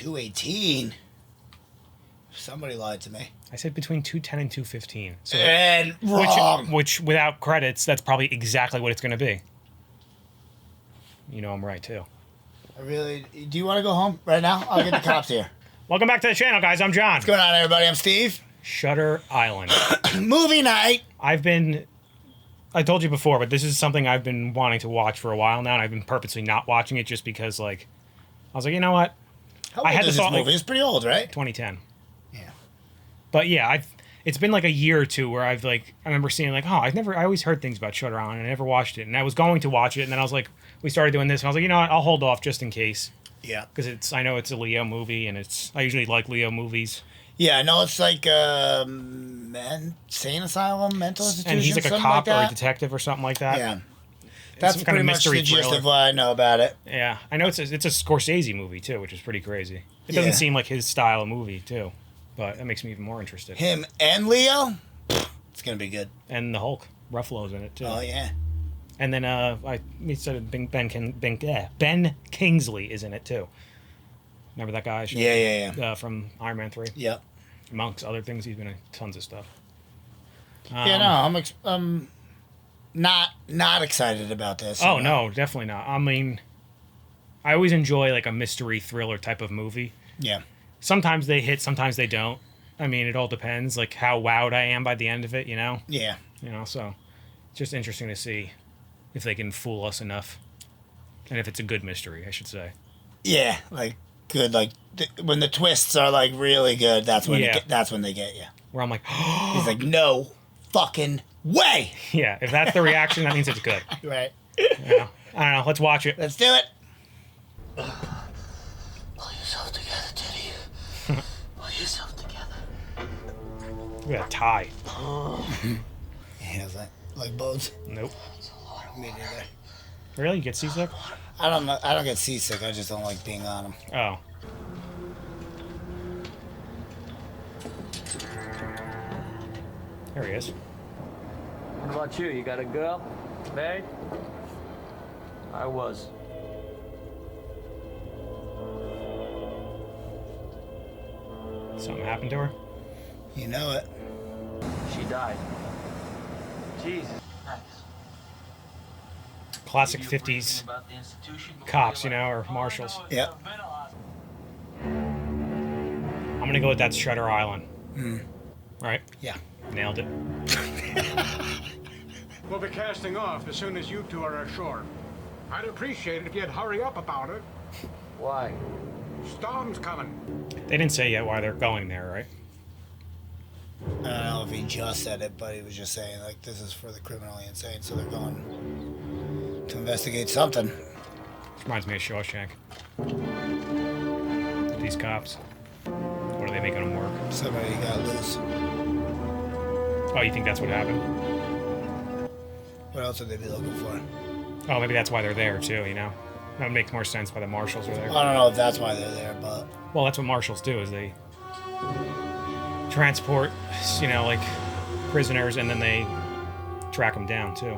218. Somebody lied to me. I said between 210 and 215. So and wrong. Which, without credits, that's probably exactly what it's going to be. You know I'm right, too. Do you want to go home right now? I'll get the cops here. Welcome back to the channel, guys. I'm John. What's going on, everybody? I'm Steve. Shutter Island. Movie night. I told you before, but this is something I've been wanting to watch for a while now, and I've been purposely not watching it just because, like, I was like, you know what? How old is this movie? It's pretty old, right? 2010. Yeah. But yeah, it's been like a year or two where I remember seeing like, I always heard things about Shutter Island and I never watched it. And I was going to watch it, and then I was like, we started doing this, and I was like, you know what, I'll hold off just in case. Yeah. Because I know it's a Leo movie, and I usually like Leo movies. Yeah, I know it's like insane asylum, mental institution, and he's like a cop or a detective or something like that. Yeah. That's pretty much the gist of what I know about it. Yeah, I know it's a Scorsese movie too, which is pretty crazy. It doesn't seem like his style of movie too, but that makes me even more interested. Him and Leo, it's gonna be good. And the Hulk, Ruffalo's in it too. Oh yeah. And then he said Ben Kingsley is in it too. Remember that guy? Yeah. From Iron Man 3. Yep. Amongst other things, he's been in tons of stuff. I'm not excited about this. Oh no, definitely not. I mean, I always enjoy like a mystery thriller type of movie. Yeah. Sometimes they hit, sometimes they don't. I mean, it all depends, like how wowed I am by the end of it, you know? Yeah. You know, so it's just interesting to see if they can fool us enough, and if it's a good mystery, I should say. Yeah, like good, like when the twists are like really good. That's when that's when they get you. Where I'm like, he's like, no fucking way. Yeah, if that's the reaction, that means it's good. Right. Yeah. I don't know. Let's watch it. Let's do it. Pull yourself together, Teddy. Pull yourself together. Look at that tie. He has like bones. Nope. Me neither. Really? You get seasick? I don't get seasick. I just don't like being on them. Oh. There he is. What about you? You got a girl? Married? I was. Something happened to her? You know it. She died. Jesus. Nice. Classic 50s cops, you know, or marshals. Yep. I'm gonna go with that's Shutter Island. Right? Yeah. Nailed it. We'll be casting off as soon as you two are ashore. I'd appreciate it if you'd hurry up about it. Why? Storm's coming. They didn't say yet why they're going there, right? I don't know if he just said it, but he was just saying, like, this is for the criminally insane, so they're going to investigate something. Reminds me of Shawshank. These cops. What are they making them work? Somebody got loose. Oh, you think that's what happened? What else would they be looking for? Oh, maybe that's why they're there, too, you know? That makes more sense why the marshals are there. I don't know if that's why they're there, but... Well, that's what marshals do, is they transport, you know, like, prisoners, and then they track them down, too.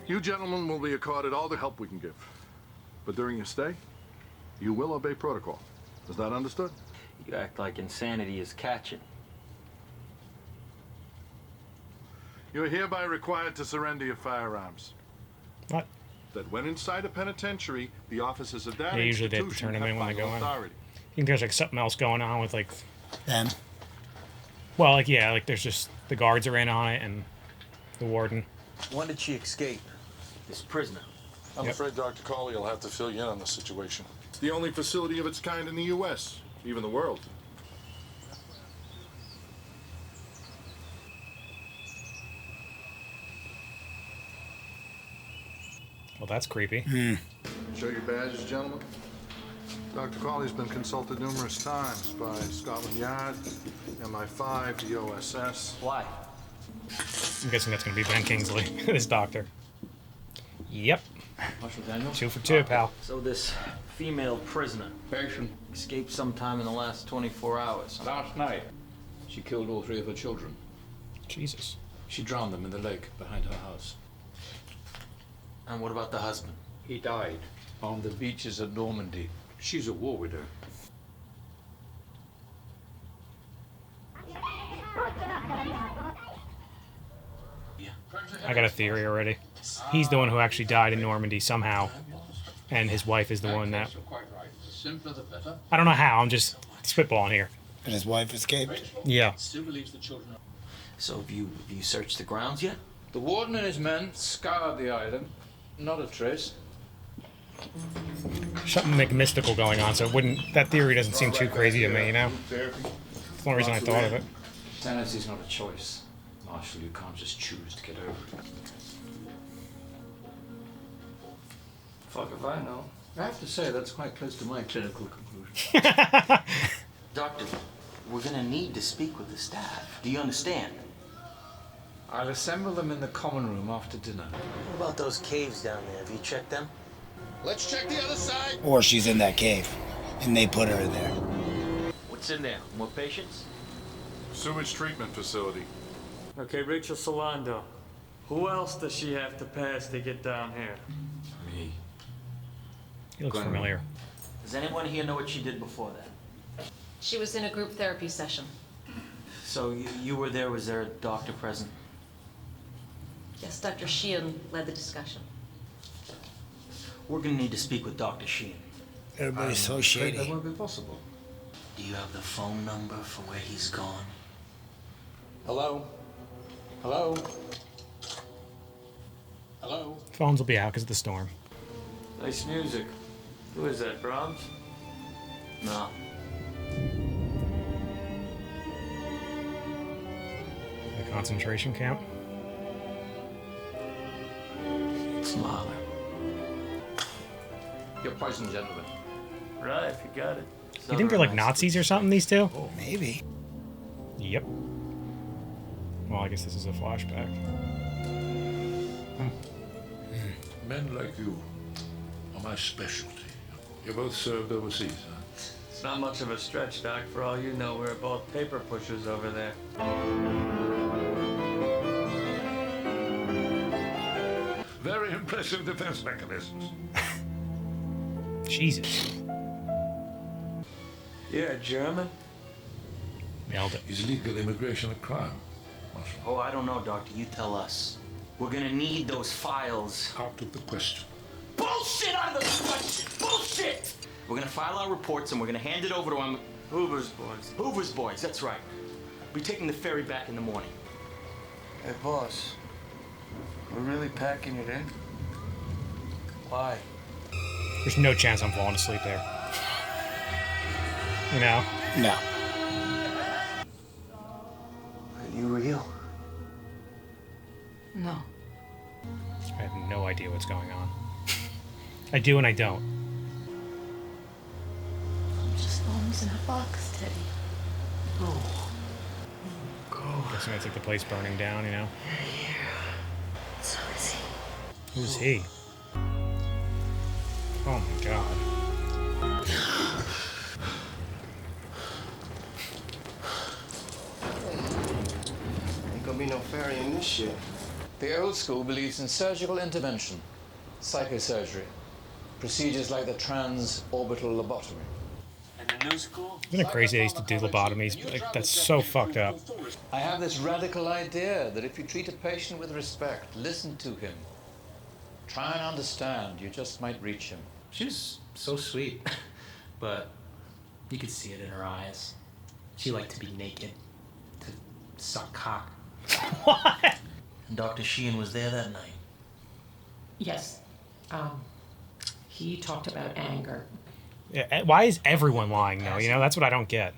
You gentlemen will be accorded all the help we can give. But during your stay, you will obey protocol. Is that understood? You act like insanity is catching. You are hereby required to surrender your firearms. What? That when inside a penitentiary, the officers of that Usually they institution turn them in have when they go in. authority. I think there's, like, something else going on with, like... Them? Well, like, yeah, like, there's just... The guards are in on it, and the warden. When did she escape? This prisoner. I'm afraid Dr. Cawley will have to fill you in on the situation. It's the only facility of its kind in the U.S., even the world. Well, that's creepy. Show your badges, gentlemen. Dr. Cawley's been consulted numerous times by Scotland Yard, MI5, the OSS. Why? I'm guessing that's going to be Ben Kingsley, this doctor. Yep. Marshal Daniels? 2 for 2, pal. So this female prisoner Patient escaped sometime in the last 24 hours. last night, she killed all 3 of her children. Jesus. She drowned them in the lake behind her house. And what about the husband? He died on the beaches of Normandy. She's a war widow. I got a theory already. He's the one who actually died in Normandy somehow, and his wife is the one that... I don't know how, I'm just spitballing here. And his wife escaped? Yeah. Still believes the children. So have you searched the grounds yet? The warden and his men scoured the island. Not a trace. Something like mystical going on, so it wouldn't... That theory doesn't seem too crazy to me, you know? That's the only reason I thought of it. Sanity's not a choice. Marshal, you can't just choose to get over it. Fuck if I know. I have to say, that's quite close to my clinical conclusion. Doctor, we're gonna need to speak with the staff. Do you understand? I'll assemble them in the common room after dinner. What about those caves down there? Have you checked them? Let's check the other side. Or she's in that cave, and they put her in there. What's in there? More patients? Sewage treatment facility. Okay, Rachel Solando. Who else does she have to pass to get down here? Me. He looks Glenn. familiar. Does anyone here know what she did before that? She was in a group therapy session. So you were there. Was there a doctor present? Yes, Dr. Sheehan led the discussion. We're gonna need to speak with Dr. Sheehan. Everybody's so That shady. won't be possible. Do you have the phone number for where he's gone? Hello? Hello? Hello? Phones will be out because of the storm. Nice music. Who is that, Brahms? No. The concentration camp. It's Mahler. You're poisoned, gentlemen. Right, if you got it. You think they're like Nazis or something, these two? Maybe. Yep. Well, I guess this is a flashback. Men like you are my specialty. You both served overseas, huh? It's not much of a stretch, Doc. For all you know, we're both paper pushers over there. Very impressive defense mechanisms. Jesus. Yeah, German. Nailed it. Is legal immigration a crime, Marshal? Oh, I don't know, Doctor. You tell us. We're gonna need those files. Out of the question. Bullshit out of the question! Bullshit! We're gonna file our reports and we're gonna hand it over to him. Hoover's boys. Hoover's boys, that's right. We're taking the ferry back in the morning. Hey, boss. We're really packing it in? Why? There's no chance I'm falling asleep there. You know? No. Are you real? No. I have no idea what's going on. I do and I don't. I'm just bones in a box, Teddy. Guess it's like the place burning down, you know? So is he. Who's he? Oh my god. Ain't gonna be no ferrying this shit. The old school believes in surgical intervention, psychosurgery, procedures like the transorbital lobotomy. And the new school? Isn't it crazy they used to do lobotomies? Like, that's so fucked up. I have this radical idea that if you treat a patient with respect, listen to him, try and understand, you just might reach him. She was so sweet, but you could see it in her eyes. She liked to be naked, to suck cock. What? And Dr. Sheehan was there that night. Yes. He talked about anger. Yeah, why is everyone lying, though? You know, that's what I don't get.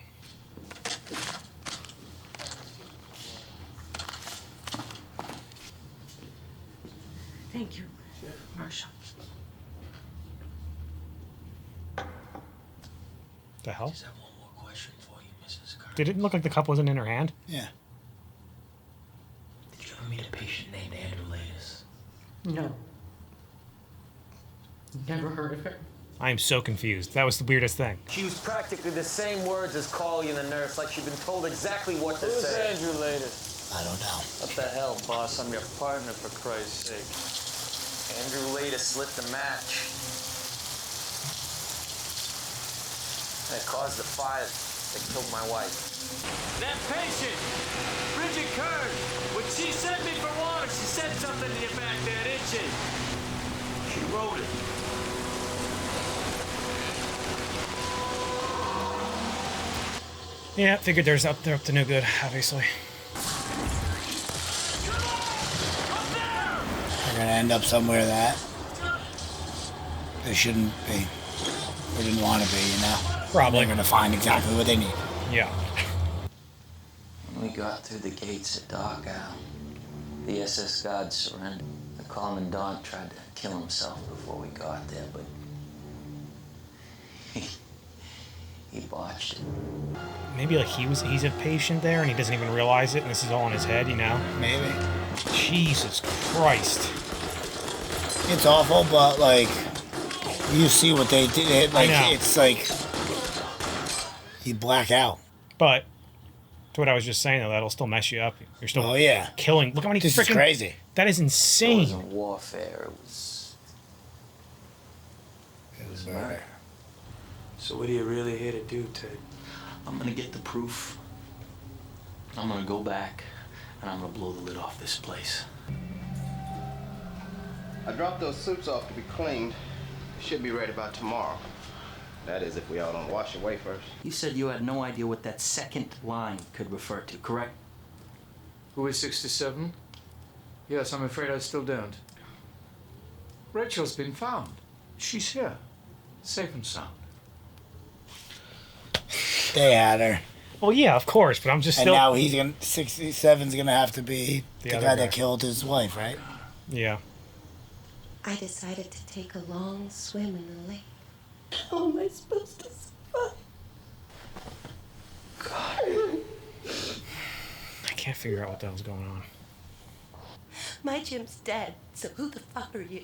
Thank you, Marshal. The hell? I just have one more question for you, Mrs. Carter. Did it look like the cup wasn't in her hand? Yeah. Did you ever meet a patient named Andrew Lattis? No. Never heard of her. I am so confused. That was the weirdest thing. She used practically the same words as Collie and the nurse, like she'd been told exactly what to Who's say. Andrew Latest? I don't know. What the hell, boss? I'm your partner, for Christ's sake. Andrew latest lit the match. That caused the fire that killed my wife. That patient, Bridget Kern, when she sent me for water, she said something to you back there, didn't she? She wrote it. Yeah, figured they're up to no good, obviously. They're gonna end up somewhere that they shouldn't be. Or didn't want to be, you know? Probably. They're gonna find exactly what they need. Yeah. When we got through the gates at dark, Al, the SS guards surrendered. The commandant tried to kill himself before we got there, but he botched it. Maybe like he's a patient there and he doesn't even realize it, and this is all in his head, you know? Maybe. Jesus Christ. It's awful, but like you see what they did. Like I know. it's like you black out. But to what I was just saying, though, that'll still mess you up. You're still Oh yeah. killing. Look how many This is freaking. crazy. That is It insane. wasn't warfare, it was murder. So what are you really here to do, Ted? I'm gonna get the proof. I'm gonna go back, and I'm gonna blow the lid off this place. I dropped those suits off to be cleaned. Should be ready by tomorrow. That is, if we all don't wash away first. You said you had no idea what that second line could refer to, correct? Who is 67? Yes, I'm afraid I still don't. Rachel's been found. She's here. Safe and sound. They had her. Well, yeah, of course, but I'm just And still. now he's gonna 67's gonna have to be The the other guy guy. that killed his wife, right? Yeah. I decided to take a long swim in the lake. How am I supposed to survive? I can't figure out what the hell's going on. My Jim's dead, so who the fuck are you?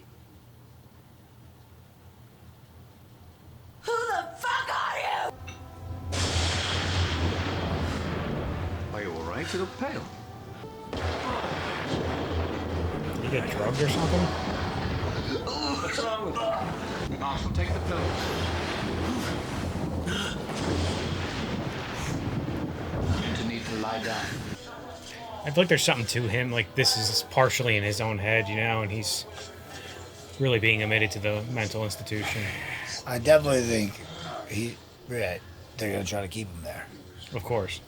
Who the fuck are you? Are you all right? You look pale. Did you get drugged or something? What's wrong with you? Marshal, take the pills. You need to lie down. I feel like there's something to him. Like this is partially in his own head, you know, and he's really being admitted to the mental institution. I definitely think they're gonna try to keep him there. Of course.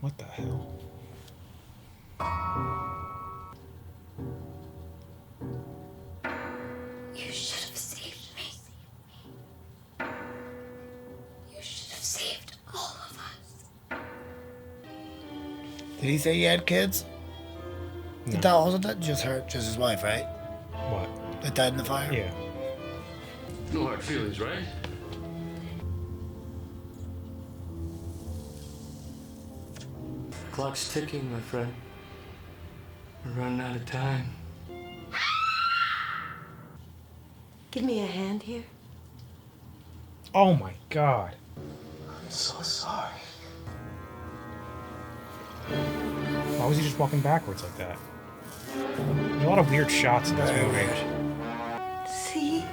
What the hell? You should have saved me. You should have saved all of us. Did he say he had kids? No. That wasn't that just his wife, right? What? That died in the fire? Yeah. No hard feelings, right? Clock's ticking, my friend. We're running out of time. Give me a hand here. Oh my God. I'm so sorry. Why was he just walking backwards like that? There's a lot of weird shots in this Very movie. weird. See?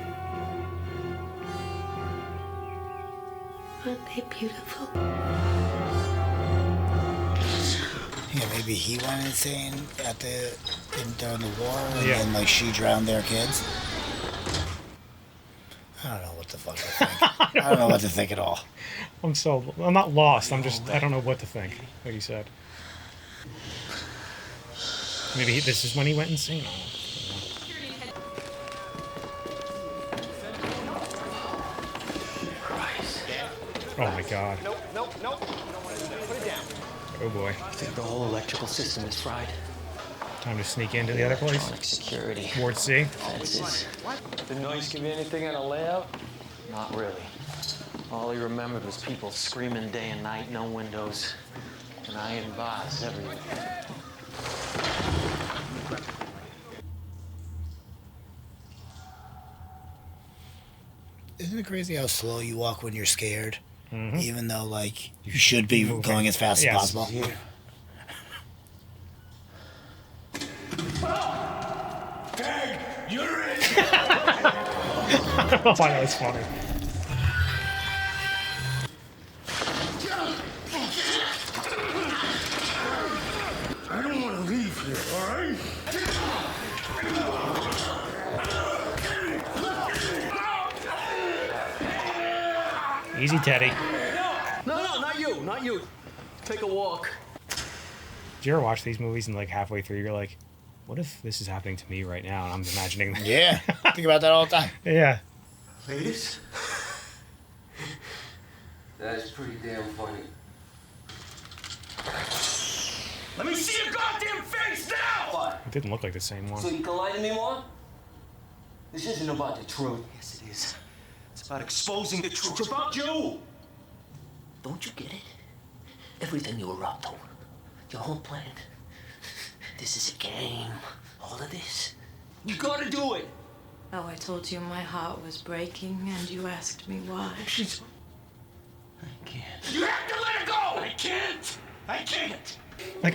Aren't they beautiful? Yeah, maybe he went insane during the war, and Yeah. then like she drowned their kids. I don't know what the fuck to think. I don't know what to think at all. I'm not lost. I don't know what to think, like you said. Maybe this is when he went insane. Oh my God. Nope. Put it down. Oh boy. I think the whole electrical system is fried. Time to sneak into the other place. Electronic security. Ward C. Fences. Did noise give you anything on a layout? Not really. All he remembered was people screaming day and night, no windows, and iron bars everywhere. Isn't it crazy how slow you walk when you're scared? Mhm. Even though, like, you should be moving. going as fast Yes. as possible. Tag, you're in. I don't know why that was funny. I don't want to leave here, all right? Easy, Teddy. No, not you, not you. Take a walk. Did you ever watch these movies and like halfway through you're like, what if this is happening to me right now? And I'm imagining that. Yeah, think about that all the time. Yeah. Ladies? That's pretty damn funny. Let me see your goddamn face now! What? It didn't look like the same one. So you can lie to me more? This isn't about the truth. Yes, it is. It's about exposing the truth. It's about you! Don't you get it? Everything you were up to, your whole plan. This is a game. All of this. You gotta do it! Oh, I told you my heart was breaking, and you asked me why. I can't. You have to let it go! I can't! I can't! Like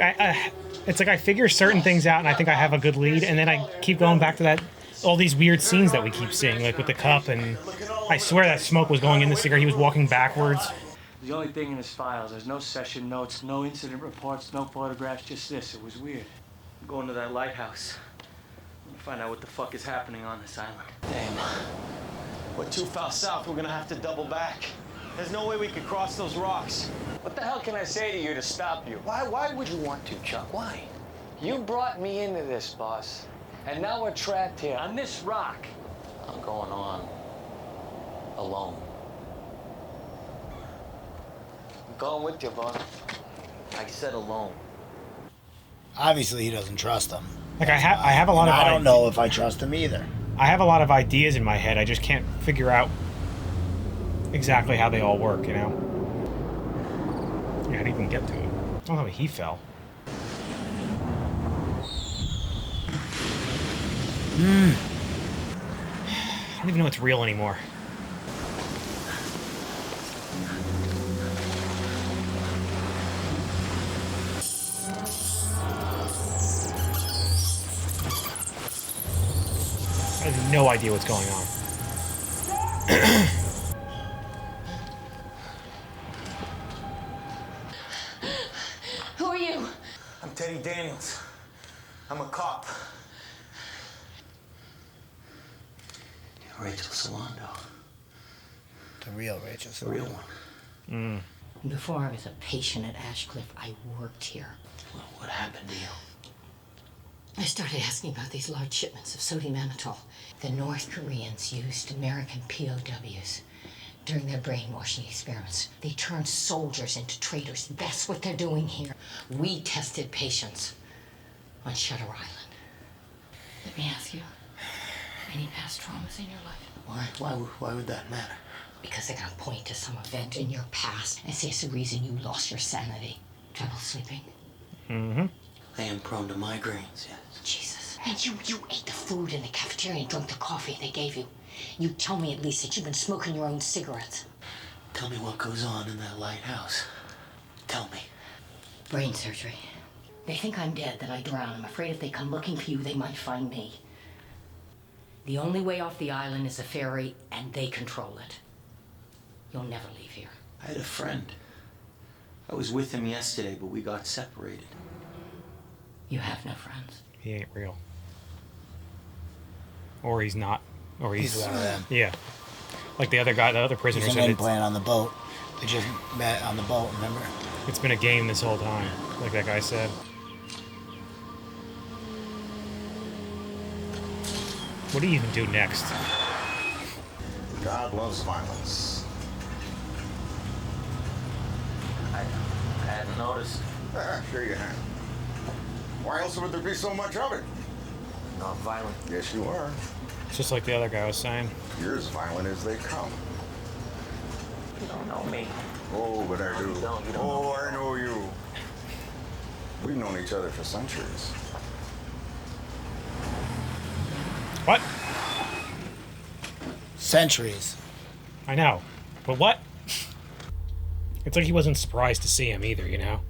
it's like I figure certain things out and I think I have a good lead, and then I keep going back to that all these weird scenes that we keep seeing, like with the cup, and I swear that smoke was going in the cigarette. He was walking backwards. The only thing in his files, there's no session notes, no incident reports, no photographs, just this. It was weird. I'm going to that lighthouse. I'm gonna find out what the fuck is happening on this island. Damn. We're too far south. We're gonna have to double back. There's no way we could cross those rocks. What the hell can I say to you to stop you? Why would you want to, Chuck? Why? You brought me into this, boss. And now we're trapped here on this rock. I'm going on alone. I'm going with you, boss. I said alone. Obviously, he doesn't trust them. Like I have a lot And of. I don't know if I trust him either. I have a lot of ideas in my head. I just can't figure out exactly how they all work. You know. Yeah, how do you even get to it? I don't know how he fell. I don't even know what's real anymore. I have no idea what's going on. Who are you? I'm Teddy Daniels. I'm a cop. Rachel Solando. The real Rachel. The real one. Before I was a patient at Ashcliff, I worked here. Well, what happened to you? I started asking about these large shipments of sodium mannitol. The North Koreans used American POWs during their brainwashing experiments. They turned soldiers into traitors. That's what they're doing here. We tested patients on Shutter Island. Let me ask you, any past traumas in your life? Why would that matter? Because they're gonna point to some event in your past and say it's the reason you lost your sanity. Trouble sleeping? Mm-hmm. I am prone to migraines, yes. Jesus. And you ate the food in the cafeteria and drank the coffee they gave you. You tell me at least that you've been smoking your own cigarettes. Tell me what goes on in that lighthouse. Tell me. Brain surgery. They think I'm dead, that I drown. I'm afraid if they come looking for you, they might find me. The only way off the island is a ferry, and they control it. You'll never leave here. I had a friend. I was with him yesterday, but we got separated. You have no friends. He ain't real. Or he's not. Or he's He's one of them. Yeah. Like the other guy, the other prisoner He's an said. implant on the boat. They just met on the boat, remember? It's been a game this whole time, like that guy said. What do you even do next? God loves violence. I hadn't noticed. Sure you have. Why else would there be so much of it? Not violent. Yes, you are. It's just like the other guy was saying. You're as violent as they come. You don't know me. Oh, but I do. You don't Oh, I know you. We've known each other for centuries. What? Centuries. I know. But what? It's like he wasn't surprised to see him either, you know?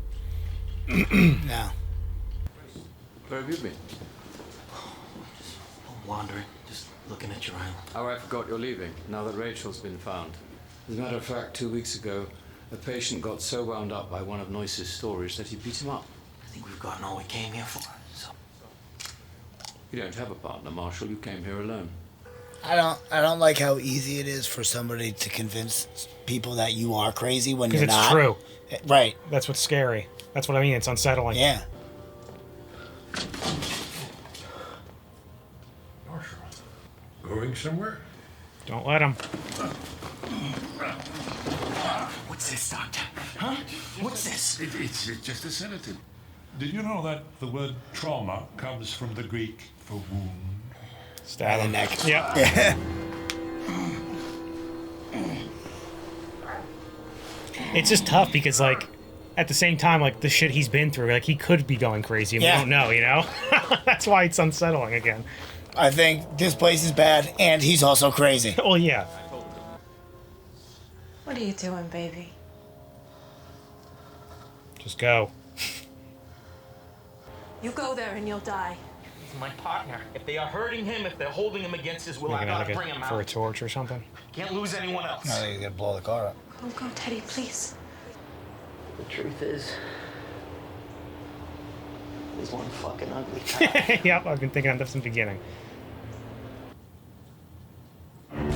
No. Where have you been? Wandering, just looking at your island. Oh, I forgot you're leaving, now that Rachel's been found. As a matter of fact, 2 weeks ago, a patient got so wound up by one of Noyce's stories that he beat him up. I think we've gotten all we came here for, so... You don't have a partner, Marshall. You came here alone. I don't like how easy it is for somebody to convince people that you are crazy when you're not. Because it's true. Right. That's what's scary. That's what I mean. It's unsettling. Yeah. Marshall, going somewhere? Don't let him. What's this, Doctor? Huh? What's this? It's just a sedative. Did you know that the word trauma comes from the Greek for wound? Stab him. Neck. Yep. Yeah. It's just tough because, like, at the same time, like, the shit he's been through, like, he could be going crazy and we don't know, you know? That's why it's unsettling again. I think this place is bad and he's also crazy. Well, yeah. What are you doing, baby? Just go. You go there and you'll die. He's my partner. If they are hurting him, if they're holding him against his will, I Making out gotta like bring him for a out. torch or something. Can't lose anyone else. I think he's gonna blow the car up. Go, Teddy, please. The truth is, he's one fucking ugly guy. Yep, I've been thinking of this from the beginning. Trying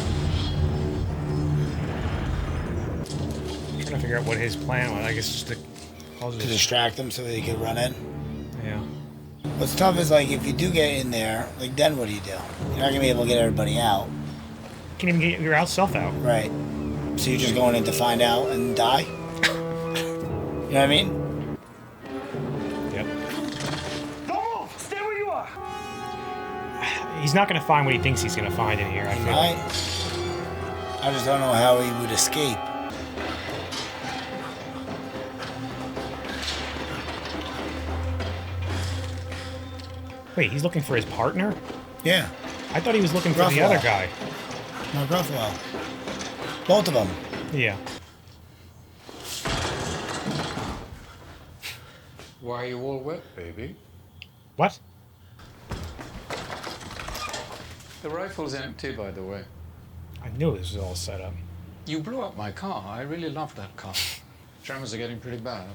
to figure out what his plan was. I guess just To distract them so they could run in. Yeah. What's tough is, like, if you do get in there, like, then what do? You're not gonna be able to get everybody out. Can't even get your self out. Right. So you're just going in to find out and die? You know what I mean? Yep. Don't move! Stay where you are! He's not going to find what he thinks he's going to find in here, I feel. I just don't know how he would escape. Wait, he's looking for his partner? Yeah. I thought he was looking for the other guy. No, Gruffalo. Both of them. Yeah. Why are you all wet, baby? What? The rifle's empty, by the way. I knew this was all set up. You blew up my car. I really love that car. Tremors are getting pretty bad.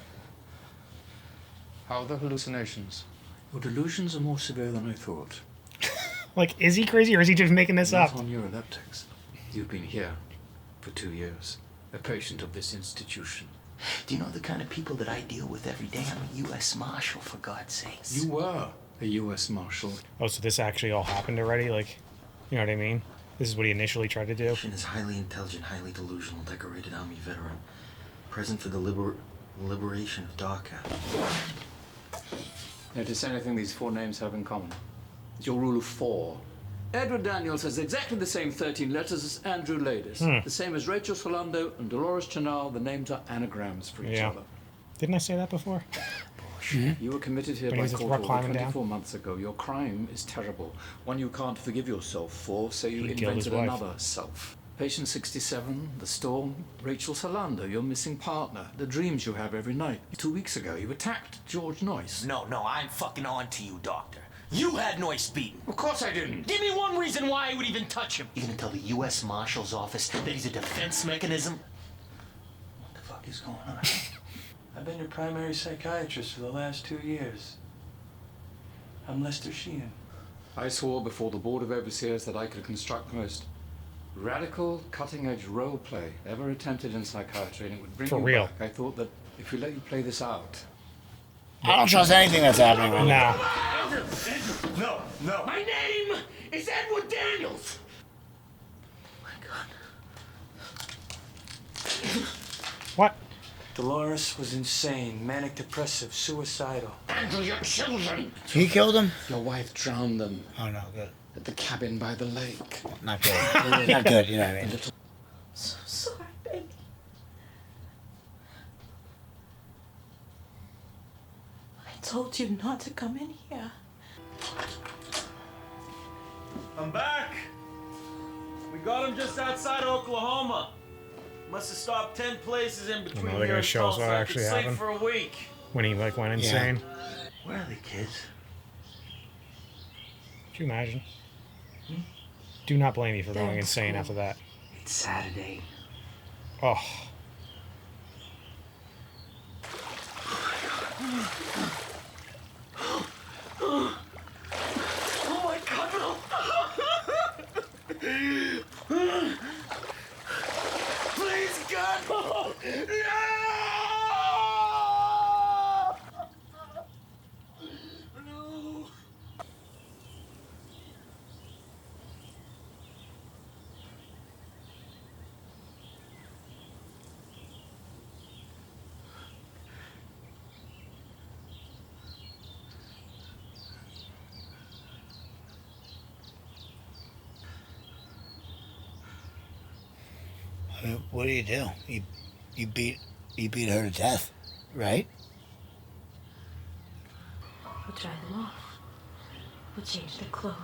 How are the hallucinations? Your delusions are more severe than I thought. Like, is he crazy or is he just making this up? Not on neuroleptics. You've been here for 2 years, a patient of this institution. Do you know the kind of people that I deal with every day? I'm a U.S. Marshal, for God's sakes. You were a U.S. Marshal. Oh, so this actually all happened already? Like, you know what I mean? This is what he initially tried to do? Is highly intelligent, highly delusional, decorated Army veteran. Present for the liberation of Dachau. Notice anything these 4 names have in common? It's your rule of 4. Edward Daniels has exactly the same 13 letters as Andrew Ladis. The same as Rachel Solando and Dolores Chanal. The names are anagrams for each other. Didn't I say that before? You were committed here When he by was court rock order climbing 24 months ago. Your crime is terrible. One you can't forgive yourself for, so you He killed his invented wife. another self. Patient 67, the storm, Rachel Solando, your missing partner, the dreams you have every night. 2 weeks ago, you attacked George Noyce. No, I'm fucking on to you, Doctor. You had Noyce beaten. Of course I didn't. Give me one reason why I would even touch him. You gonna tell the U.S. Marshal's office that he's a defense mechanism? What the fuck is going on? I've been your primary psychiatrist for the last 2 years. I'm Lester Sheehan. I swore before the Board of Overseers that I could construct the most radical, cutting-edge role play ever attempted in psychiatry, and it would bring For you real. back. I thought that if we let you play this out... I don't trust anything that's happening right now. No. My name is Edward Daniels. What? Dolores was insane, manic depressive, suicidal. Andrew, your children. He killed him? Your wife drowned them. Oh, no, good. At the cabin by the lake. Not good. Not good, you know what I mean? So sorry, baby. I told you not to come in here. I'm back. We got him just outside Oklahoma. Must have stopped 10 places in between they're here gonna and show us Tulsa. what I actually could sleep happened. for a week. When he like went insane. Where are the kids? Could you imagine? Do not blame me for They're going in insane school. after that. It's Saturday. Oh. Oh my God, no! Please, God, no! No! I mean, what do? You beat her to death, right? We'll dry them off. We'll change their clothes.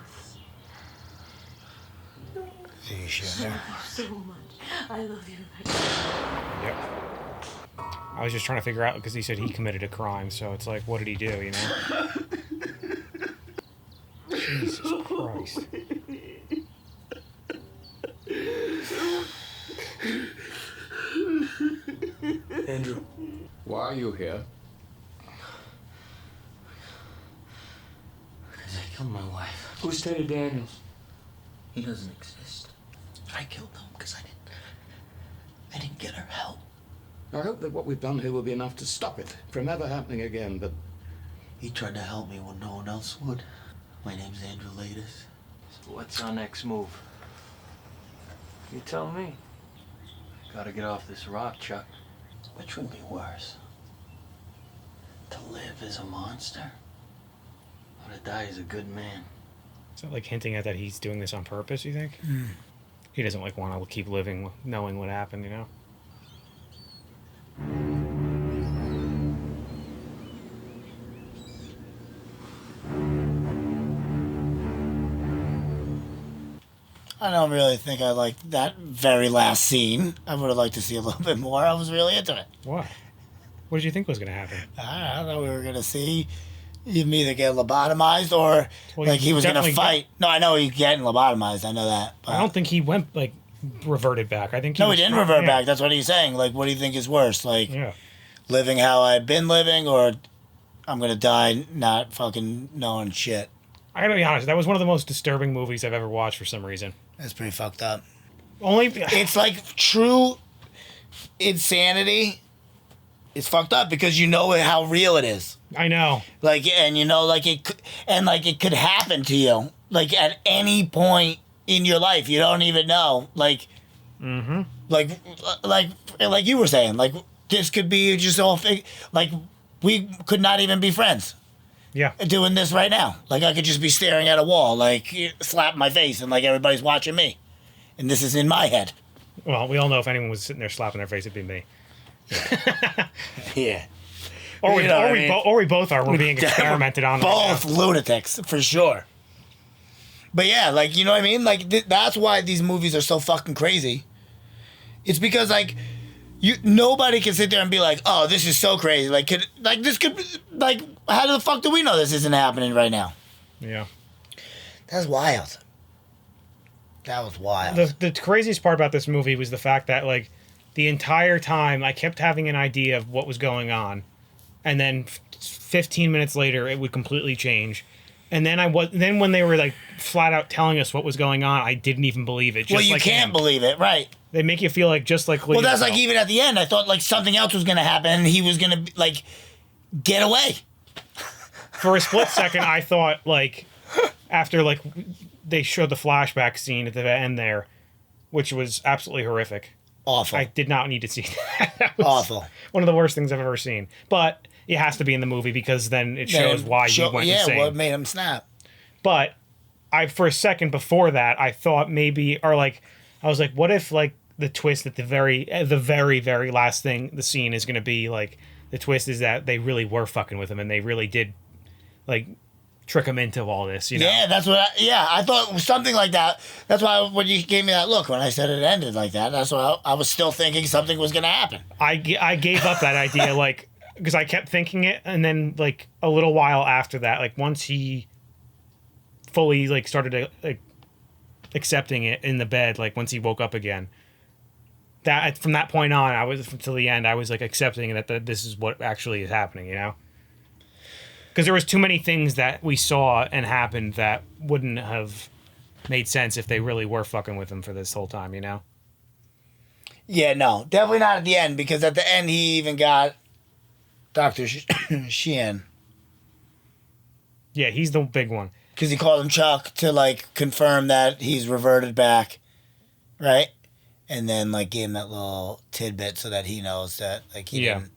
So you shoot I her. love you so much. I love you. Yep. I was just trying to figure out because he said he committed a crime, so it's like, what did he do? You know? Jesus Christ. Andrew. Why are you here? Because I killed my wife. Who's Teddy Daniels? He doesn't exist. I killed him because I didn't get her help. I hope that what we've done here will be enough to stop it from ever happening again, but... He tried to help me when no one else would. My name's Andrew Lovelace. So what's our next move? You tell me. Gotta get off this rock, Chuck. Which would be worse? To live as a monster? Or to die as a good man? Is that like hinting at that he's doing this on purpose, you think? Mm. He doesn't like want to keep living knowing what happened, you know? I don't really think I liked that very last scene. I would have liked to see a little bit more. I was really into it. What? What did you think was going to happen? I thought we were going to see him either get lobotomized or Well, like he was going to definitely fight. No, I know he's getting lobotomized. I know that. But I don't think he went, like, reverted back. I think no, he was- didn't revert yeah. back. That's what he's saying. Like, what do you think is worse? Like, Yeah. living how I've been living, or I'm going to die not fucking knowing shit. I gotta be honest, that was one of the most disturbing movies I've ever watched for some reason. That's pretty fucked up. Only It's like true insanity. It's fucked up because you know how real it is. I know. Like, and you know, like it could happen to you, like at any point in your life. You don't even know. Like, like you were saying, like this could be just all fake. Like we could not even be friends. Yeah. Doing this right now. Like I could just be staring at a wall, like slap my face, and like everybody's watching me, and this is in my head. Well, we all know if anyone was sitting there slapping their face, it'd be me. Yeah. Or we, You know or, what I we mean? or we both are. We're being experimented on. Both lunatics, for sure. But yeah, like, you know what I mean? Like, that's why these movies are so fucking crazy. It's because, like, nobody can sit there and be like, oh, this is so crazy. Like, how the fuck do we know this isn't happening right now? Yeah. That's wild. That was wild. The craziest part about this movie was the fact that, like, the entire time I kept having an idea of what was going on, and then 15 minutes later it would completely change, and then then when they were like flat out telling us what was going on, I didn't even believe it. Just well, you like can't him. believe it, right? They make you feel like just like. Well, that's like even at the end, I thought like something else was gonna happen, and he was gonna like get away. For a split second, I thought like after like they showed the flashback scene at the end there, which was absolutely horrific. Awful. I did not need to see that. That was Awful. One of the worst things I've ever seen. But it has to be in the movie because then it shows why you went insane. Yeah, what made him snap. But for a second before that, I thought maybe, or like, I was like, what if like the twist at the very, very last thing, the scene is going to be like, the twist is that they really were fucking with him and they really did like trick him into all this, you know? Yeah, that's what. I thought it was something like that. That's why when you gave me that look when I said it ended like that, that's why I was still thinking something was gonna happen. I gave up that idea, like, because I kept thinking it, and then like a little while after that, like once he fully like started like accepting it in the bed, like once he woke up again, that from that point on, I was until the end, I was like accepting that this is what actually is happening, you know. Because there was too many things that we saw and happened that wouldn't have made sense if they really were fucking with him for this whole time, you know? Yeah, no, definitely not at the end, because at the end he even got Dr. Sheehan. Yeah, he's the big one. Because he called him Chuck to, like, confirm that he's reverted back, right? And then, like, gave him that little tidbit so that he knows that, like, he didn't.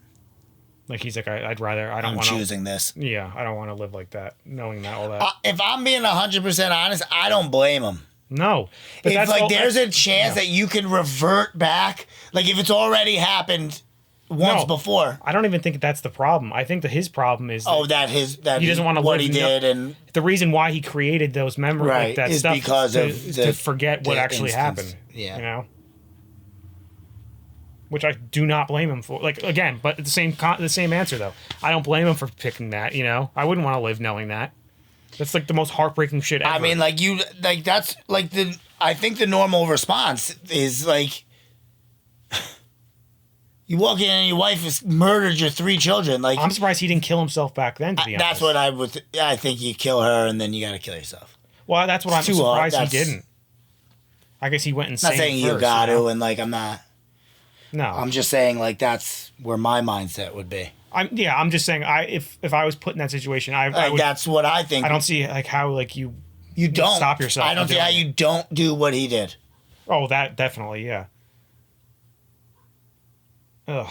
Like, he's like, I'd rather, I don't want to. I'm choosing this. Yeah, I don't want to live like that, knowing that, all that. If I'm being 100% honest, I don't blame him. No. But if, like, there's a chance that you can revert back, like, if it's already happened once before. I don't even think that's the problem. I think that his problem is that he doesn't want to what live he did, and the reason why he created those memories, right, like that is stuff, because to forget what actually happened. Yeah, you know, which I do not blame him for. Like, again, but the same answer though. I don't blame him for picking that. You know, I wouldn't want to live knowing that. That's like the most heartbreaking shit ever. I mean, like that's like I think the normal response is like. You walk in and your wife has murdered your 3 children. Like, I'm surprised he didn't kill himself back then. To be honest, that's what I would. I think you kill her and then you got to kill yourself. Well, that's what I'm surprised he didn't. I guess he went insane. Not saying you got to, and like I'm not. No, I'm just saying like that's where my mindset would be. I'm just saying if I was put in that situation, I would, that's what I think. I don't see like how like you don't stop yourself. I don't see how you don't do what he did. Oh, that definitely, yeah. Ugh.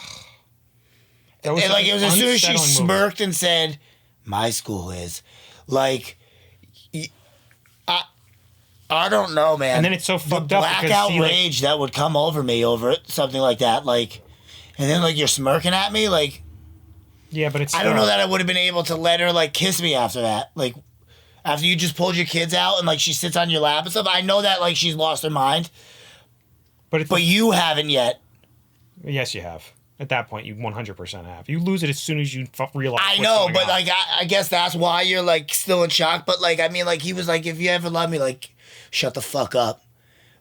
It was as soon as she smirked and said, "My school is," like, I don't know, man. And then it's so fucked up. Black outrage that would come over me over something like that, like, and then like you're smirking at me, like. Yeah, but it's. I don't know that I would have been able to let her like kiss me after that, like, after you just pulled your kids out and like she sits on your lap and stuff. I know that like she's lost her mind. But you haven't yet. Yes, you have. At that point, you 100% have. You lose it as soon as you realize. I know, but like I guess that's why you're like still in shock. But like I mean, like he was like, if you ever love me, like shut the fuck up.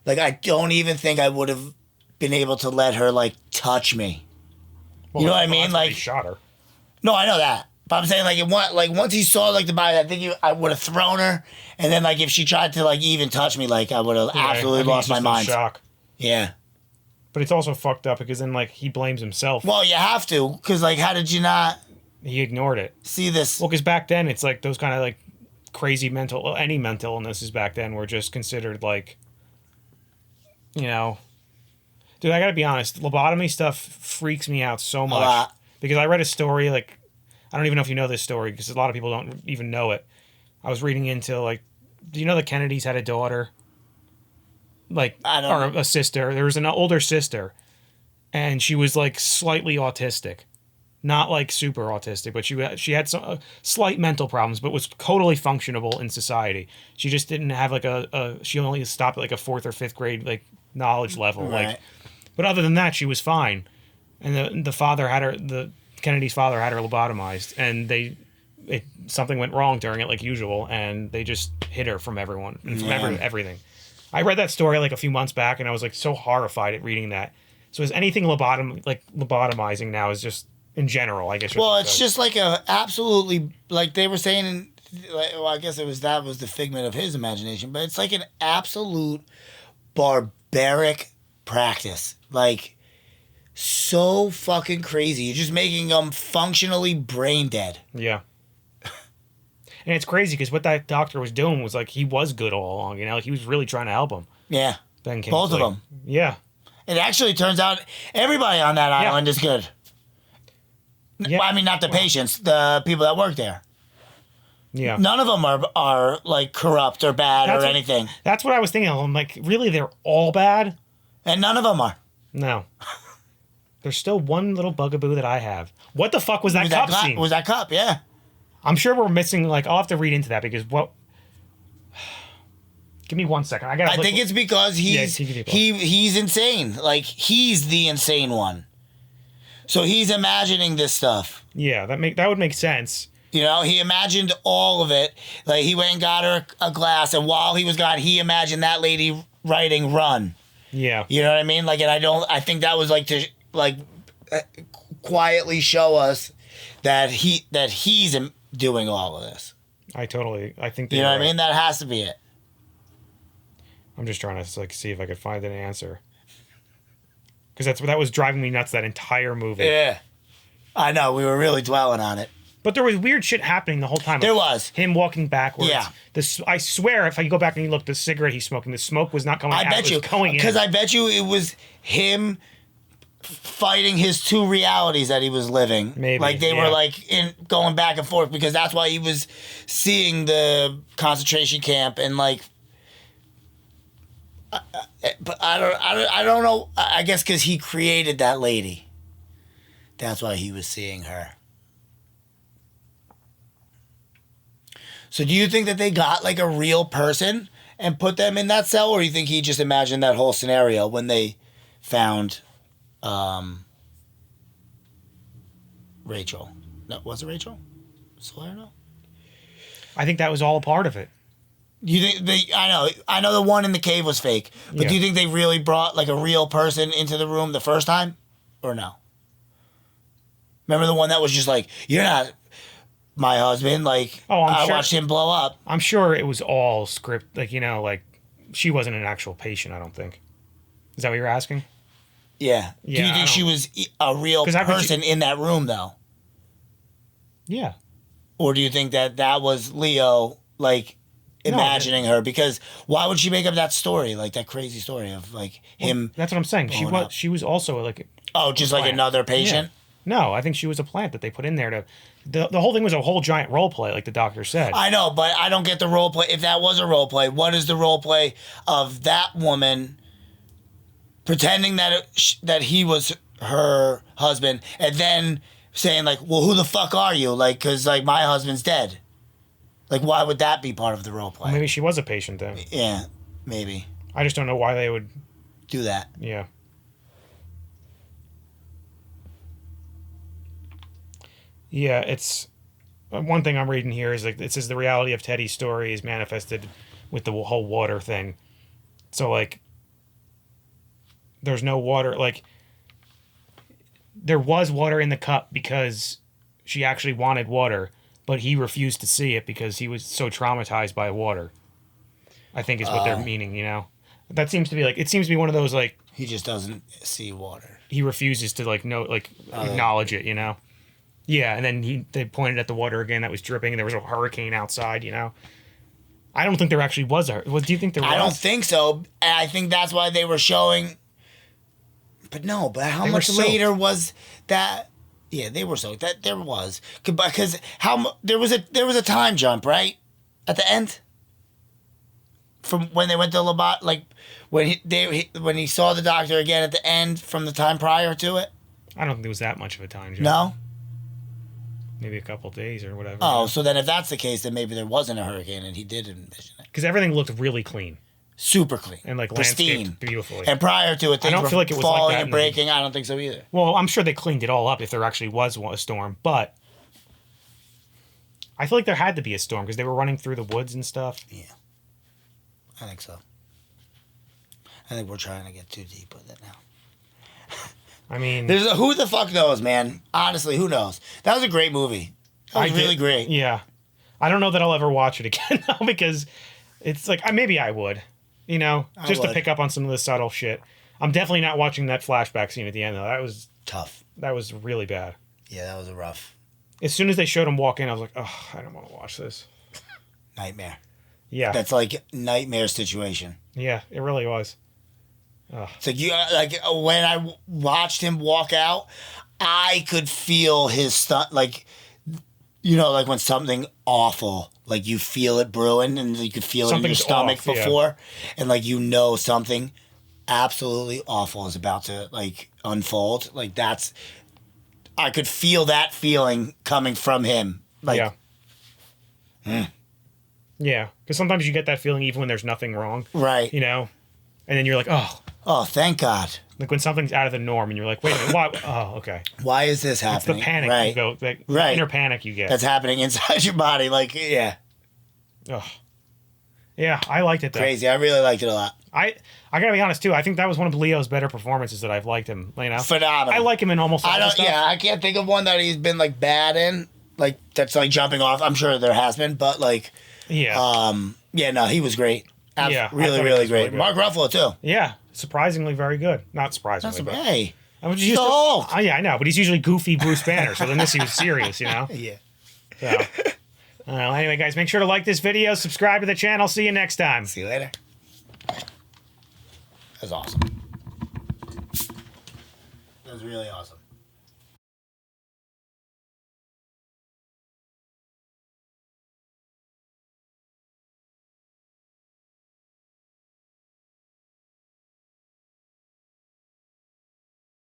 Like I don't even think I would have been able to let her like touch me. Well, you know what I mean? Like he shot her. No, I know that. But I'm saying like once he saw like the body, I think I would have thrown her. And then like if she tried to like even touch me, like I would have absolutely lost my mind. Shock. Yeah. But it's also fucked up because then, like, he blames himself. Well, you have to, because, like, how did you not... He ignored it. See this... Well, because back then, it's, like, those kind of, like, crazy any mental illnesses back then were just considered, like, you know... Dude, I gotta be honest, lobotomy stuff freaks me out so much. A lot. Because I read a story, like... I don't even know if you know this story, because a lot of people don't even know it. I was reading into, like... Do you know the Kennedys had a daughter? Like, or a sister. There was an older sister, and she was like slightly autistic, not like super autistic, but she had some slight mental problems, but was totally functionable in society. She just didn't have like she only stopped at like a 4th or 5th grade like knowledge level, right. Like, but other than that, she was fine. And the Kennedy's father had her lobotomized, and something went wrong during it like usual, and they just hid her from everyone and from everything. I read that story like a few months back, and I was like so horrified at reading that. So is anything lobotomizing now is just in general, I guess. Well, it's just like a absolutely, like they were saying. Well, I guess that was the figment of his imagination, but it's like an absolute barbaric practice, like so fucking crazy. You're just making them functionally brain dead. Yeah. And it's crazy because what that doctor was doing was like he was good all along, you know, like he was really trying to help him. Yeah. Ben Kingsley. Both of them. Yeah. It actually turns out everybody on that island is good. Yeah. Well, I mean, not the patients, the people that work there. Yeah. None of them are like corrupt or bad or anything. That's what I was thinking. I'm like, really, they're all bad? And none of them are. No. There's still one little bugaboo that I have. What the fuck was that cup scene? Was that cup, yeah. I'm sure we're missing, like, I'll have to read into that because what... Give me 1 second. I think it's because he's insane. Like, he's the insane one. So he's imagining this stuff. Yeah, that would make sense. You know, he imagined all of it. Like, he went and got her a glass, and while he was gone, he imagined that lady writing "run." Yeah. You know what I mean? Like, and I think that was like to quietly show us that he's doing all of this. I think you know what I mean? That has to be it. I'm just trying to like see if I could find an answer. Because that was driving me nuts that entire movie. Yeah. I know, we were really dwelling on it. But there was weird shit happening the whole time. There was. Him walking backwards. Yeah. I swear, if you go back and you look, the cigarette he's smoking, the smoke was not coming out. I bet you. Because I bet you it was him fighting his two realities that he was living. Maybe. Like they were like going back and forth because that's why he was seeing the concentration camp and like. But I don't know. I guess because he created that lady. That's why he was seeing her. So do you think that they got like a real person and put them in that cell, or do you think he just imagined that whole scenario when they found Rachel? No, was it Rachel? Salerno? I think that was all a part of it. You think I know the one in the cave was fake, but do you think they really brought like a real person into the room the first time, or no? Remember the one that was just like, "You're not my husband." Like, I watched him blow up. I'm sure it was all script. Like, you know, like she wasn't an actual patient. I don't think. Is that what you're asking? Yeah. Do you think she was a real person in that room though? Yeah. Or do you think that was Leo like? Imagining her, because why would she make up that story, like that crazy story of like him? That's what I'm saying. She was also like just like another patient. Yeah. No, I think she was a plant that they put in there to. The whole thing was a whole giant role play, like the doctor said. I know, but I don't get the role play. If that was a role play, what is the role play of that woman pretending that he was her husband, and then saying like, "Well, who the fuck are you?" Like, because like my husband's dead. Like, why would that be part of the role play? Well, maybe she was a patient then. Yeah, maybe. I just don't know why they would do that. Yeah. Yeah, it's one thing I'm reading here is like it says the reality of Teddy's story is manifested with the whole water thing. So like, there's no water. Like, there was water in the cup because she actually wanted water. But he refused to see it because he was so traumatized by water. I think is what they're meaning, you know? That seems to be like, it seems to be one of those like... He just doesn't see water. He refuses to like acknowledge it, you know? Yeah, and then they pointed at the water again that was dripping and there was a hurricane outside, you know? I don't think there actually was a... What do you think there was? I don't think so. And I think that's why they were showing... But no, but how much later was that... Yeah, they were soaked. That there was because there was a time jump right at the end from when they went to Labat, like when he saw the doctor again at the end from the time prior to it. I don't think there was that much of a time jump. No, maybe a couple days or whatever. Oh, so then if that's the case, then maybe there wasn't a hurricane and he did envision it because everything looked really clean. Super clean and like pristine, landscaped beautifully. And prior to it, things were feel like it was falling like that and breaking. I don't think so either. Well, I'm sure they cleaned it all up if there actually was a storm, but I feel like there had to be a storm because they were running through the woods and stuff. Yeah, I think so. I think we're trying to get too deep with it now. I mean, who the fuck knows, man? Honestly, who knows? That was a great movie. That was really great. Yeah, I don't know that I'll ever watch it again though because it's like maybe I would. You know, just to pick up on some of the subtle shit. I'm definitely not watching that flashback scene at the end, though. That was tough. That was really bad. Yeah, that was a rough. As soon as they showed him walk in, I was like, oh, I don't want to watch this. Nightmare. Yeah. That's like nightmare situation. Yeah, it really was. Ugh. So when I watched him walk out, I could feel his like, you know, like when something awful. Like you feel it brewing and you could feel it in your stomach before. Yeah. And like, you know, something absolutely awful is about to like unfold. Like I could feel that feeling coming from him. Like, Yeah, because sometimes you get that feeling even when there's nothing wrong. Right. You know? And then you're like, oh. Oh, thank God. Like when something's out of the norm and you're like, wait a minute, why? Oh, okay. Why is this happening? It's the panic right. you go, the right. inner panic you get. That's happening inside your body. Like, yeah. Oh. Yeah, I liked it though. Crazy. I really liked it a lot. I gotta be honest too. I think that was one of Leo's better performances that I've liked him. You know, phenomenal. I like him in almost all the stuff. Yeah, I can't think of one that he's been like bad in, like that's like jumping off. I'm sure there has been, but like, yeah, yeah, no, he was great. Yeah, really, really great. Really Mark Ruffalo too. Yeah, surprisingly very good. Not surprisingly, but hey, I was used old. Yeah, I know, but he's usually goofy Bruce Banner. So then this he was serious, you know. Yeah. So, anyway, guys, make sure to like this video, subscribe to the channel. See you next time. See you later. That was awesome. That was really awesome.